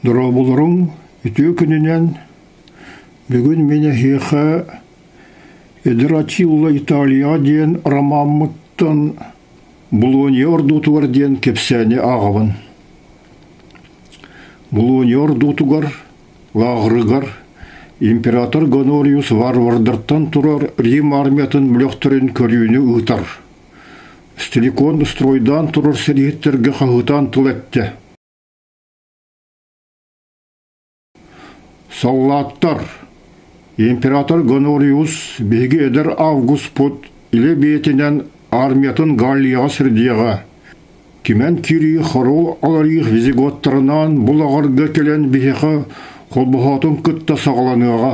Дұрабылырың үтө күнінен бүгін мені хеха Эдратилла Италия ден ромаммыттан Булония ордутугар ден кепсәне ағабын. Булония ордутугар, лағырыгар, император Гонориус варвардырттан турар Рим армиятын бүлөктөрүн көрүүнү ыытар. Стиликон стройдан турар сериеттерге қағытан тылетті. Солдаттар, император Гонориус беги эдер август пут иле бетинен армиятын Галлияға сірдияға. Кемен кири хорол аларих визиготтарынан бұлағырға келен бейхі қолбұхатын күтті сағаланыға.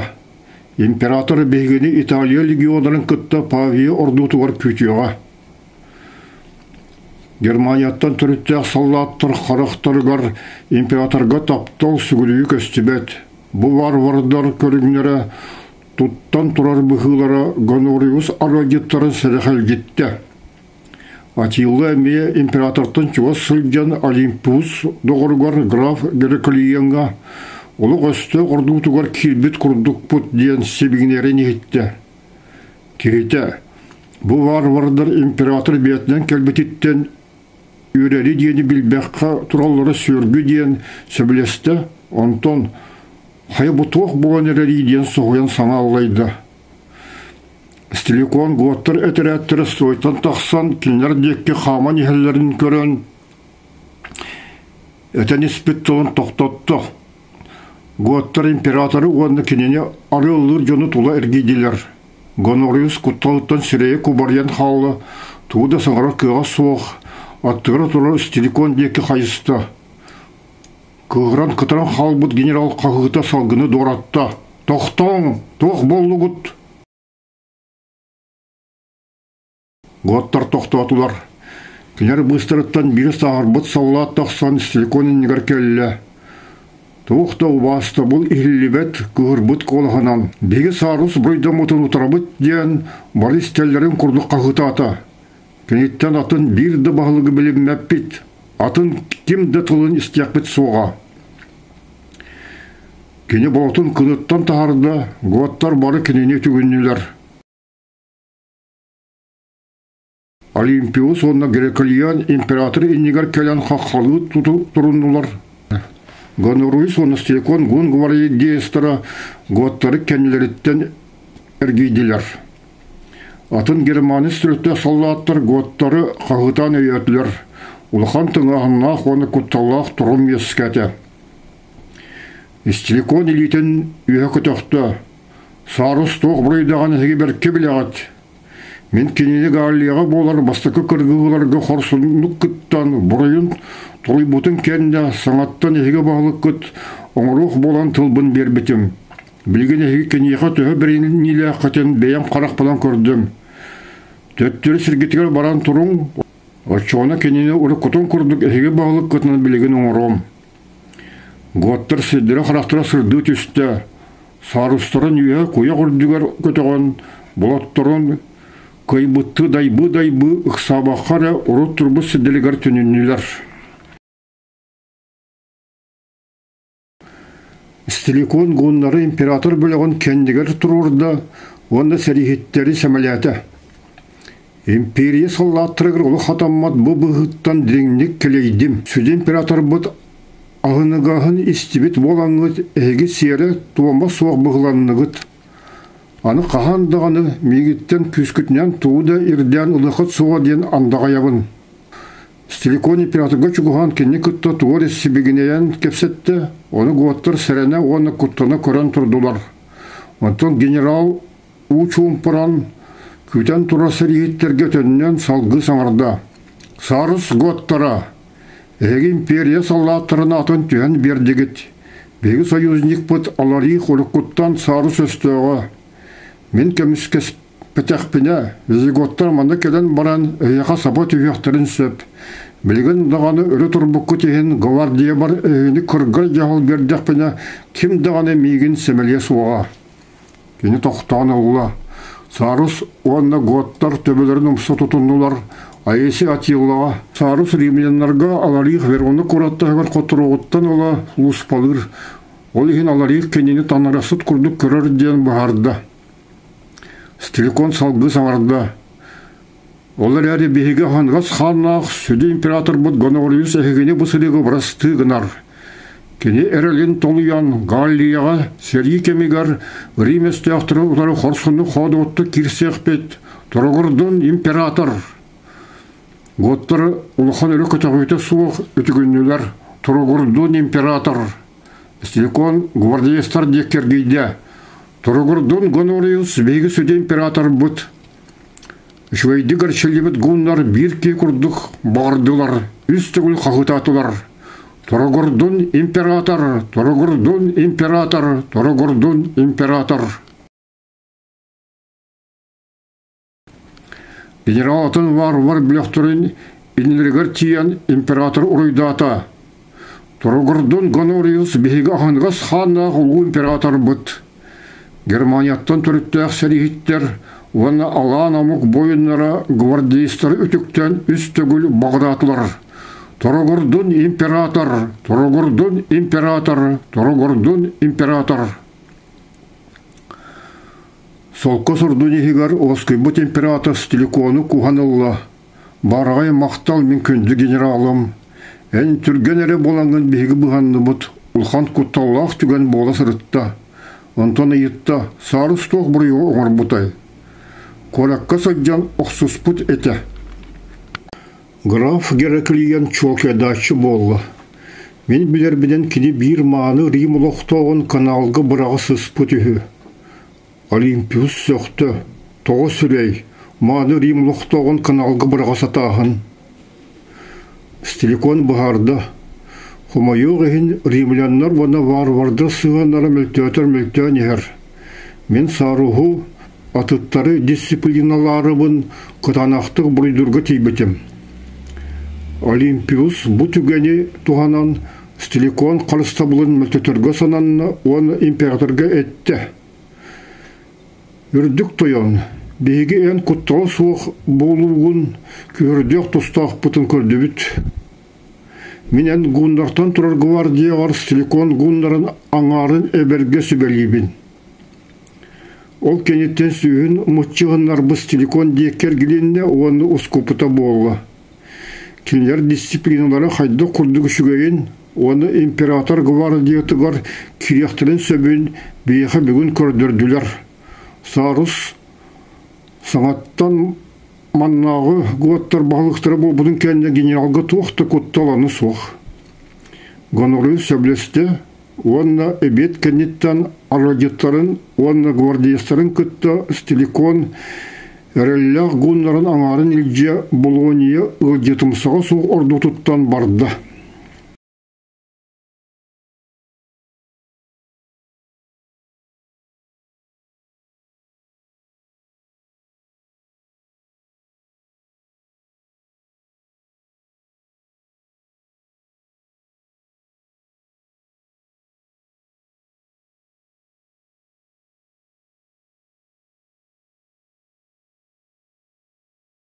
Император бегені Италия легионарын күтті Павия ордутуғар күтіға. Германияттан түріттәк солдаттар қарақтарғар императорға таптал сүгілігі көстібет. Бұл варвардар көрігінері туттан тұрар бұхылары Гонориус арагеттарын сәріхәл кетті. Атилла әмее императортын чуға сылжан Олимпус доғырғар граф Гераклиянға олық өсті ордутуғар келбет құрдық бұт ден себігінері нетті. Кейті, бұл варвардар император бетінен келбететтен үйрәлі дені білбәққа тұралары сөргі ден сөбілесті, онтон қай бұтуық болған әрі ден соғыян сана алайды. Стиликон готтар әтірәттірі сойтан тақсан кенлер декке қаман ехелерін көрін. Әтен іспеттілін тоқтатты. Готтар императоры оғанды кенене арылыр жоны тула әргейділер. Гонориус құтталыттан сірейе кубариян қаулы, туыда сыңғыра кыға соқ, аттығыра тұрар стиликон декке қайысты. Кығыран қытыран қалбыт генерал қағыта салғыны доратты. Тоқтың, тоқ болу ғыт. Готтар тоқтатулар. Кенер быстырыттан бірі сағырбыт саллат тақсан стиликонын негер келі. Тоқтау басты бұл ихілібет күгірбіт қолығынан. Бегі сарус бұйда мұтын ұтырабыт ден бар істелерін құрдық қағытаты. Кенеттен атын бірді бағылығы білім мәппет. Атын кемді тұлын істияқпет соға. Кене болатын күдіттан тағарды готтар бары кенене түгіннелер. Олимпиус онна Гераклиян императоры иннегар келен қаққалы тұрыннулар. Гонориус онна стиликон гун гварии дейстара готтары кенелеріттен әргейділер. Атын германис түрітті солдаттар готтары қағытан өйетілер. Улхан тыңағыннақ оны күтталақ тұрым ескәті. Стиликон елейтін үйе күтіқті. Сарыс тоқ бұрайдаған әге бір кебілеғат. Мен кенені Галлияға болар бастықы кіргілерге қорсынлық күттан бұрайын тұлай бұтын кәнді саңаттан әге бағылық күт оңыруқ болан тылбын бербітім. Білген әге кенеға түхі бірін нелі қатын бәйім қарақ балан көрдім. Төттері сіргетігер баран тұрың, отчуана кенені ұры күтін күрдік әге бағылық күтінен білген оңырым. Готтар сәдері қарақтыра сырды түсті. Сарыстырын үйе қоя құрдығар көтіған болаттырын Кайбытты дайбы ұқсабаққара ұрыт тұрбы сәделігер түнінілер. Стиликон ғонлары император бөліғын кәндігер тұрырды, онда сәрихеттері сәмәләті. Империя саллаттырығыр ұлы қатаммат бұғыттан діреңнік келейдім. Сөз император бұд ағынығағын істебет болаңыз әге сері туамба соқ бұғыланығыд. Аны қағандығаны мегеттен күскітінен туыда ирден ұлықыт суға ден андаға ябын. Стиликон императорға чүгіған кенне күтті туғар есебегінеян кепсетті, оны ғуаттар сәрәне оны күттіні көрен тұрдылар. Онтон генерал Учумпыран күтен тұра сәрігеттерге төнінен салғы саңырда. Сарыс ғуаттара, әгі империя саллаттырына атын түйен бердігіт. Бегі союзник бұд алари құлыққыттан сарыс өстіға. Мен көміскес пәтәқпіне, визиготтар маны келен баран өйеға сапа түйяқтарын сөп. Білген дағаны өрі тұрбыққы тейін гвардия бар өйіні күргір жағыл бердіқпіне кім дағаны мейгін сәмеле суға. Кені тоқтаны ұла. Сарыс онна готтар төбелерін ұмсы тұтынылар, Айеси Атилова Сарус римляннарга аларих вероны кураттагар котуругуттан ола луспалыр. Ол ихин аларих кенени танарасыт курдук көрөр диен бахарда. Стиликон салгы саңарда. Олар әрі бейге хангас ханнақ сөді император бұд Гоноревич әхегені бұсылығы бұрасты ғынар. Кені әрелін толуян Галлияға сәргі кемегар Риместі ақтыры ұлары қорсыны ходы отты кирсеқ бет. Тұрғырдың император. Готтары ұлыхан өрі көтіғүйті суық өтігінілер. Тұрғырдың император. Стиликон гвардиестар деккергейді. Тұрғырдың Гоноревич бейгі сөді император бұд. Швейді гарчелебет гуннар бирке курдук бардылар, үстігіл қағытатылар. Тұрғырдың император, тұрғырдың император, тұрғырдың император. Генералатын var біліқтірін инілігер тиян император ұройдата. Тұрғырдың Гоноревич бейгі ағанғас ханна ғылу император бұд. Германияттан түріттәқ сәрихеттер Оны алан амук бойынлара гвардейстар үтіктен үстігіл бағдатылар. Тұрғырдың император, тұрғырдың император, тұрғырдың император. Солқа сұрдың егер оскайбыт император Стиликону куханылла. Барғай мақтал мен күнді генералым. Ән түрген әрі боланған бейгі бұғанны бұд. Улхан құтталлақ түген бола сұрытта. Онтаны етті сары стоқ бұрый оңыр бұтай. Коракка саджан оқсуспут эте. Граф Гераклиян чолкедачы болла. Мен билербиден кини бир мааны Рим улоқтоғын каналғы бұрағы сыспут үхі. Олимпиус сөқты, тоғы сүрей, мааны Рим улоқтоғын каналғы бұрағы сатағын. Стиликон бұғарды. Хумайуғ ехін римляннар вана варварды сығанары мүлтөтер ехер. Мен саруху атыттары дисциплиналары бұн қытанақтық бұрыдырғы тейбетім. Олимпиус бұ түгені туғанан Стиликон қалыстабылын мүлтөтіргі сананына оны императорға әтті. Үрдік тойон, бейге ән құттығы суық болуғын көрдек тұстақ бұтын көрді бүт. Менен гундартан тұрар гвардиялар Стиликон гундарын аңарын әберге сөбелейбін. Ол кенеттен сүйін мұтчығынлар бұс Стиликон декер келеніне оны ұскопыта болы. Кенлер дисциплиналары қайды құрды күшігейін, оны император гвардиятығар киректілін сөбін бейхі бүгін көрдірділер. Сарус саңаттан маннағы ғуаттар бағылықтары бол бұдың кәнде генералға тоқты көтталаны соқ. Гоноревич сөблесті, онна эбет кенеттен аррадеттарын, онна гвардиестарын күтті Стиликон әрелләқ гунларын аңарын илже Болония ұлжетімсіға соқ орду тұттан барды.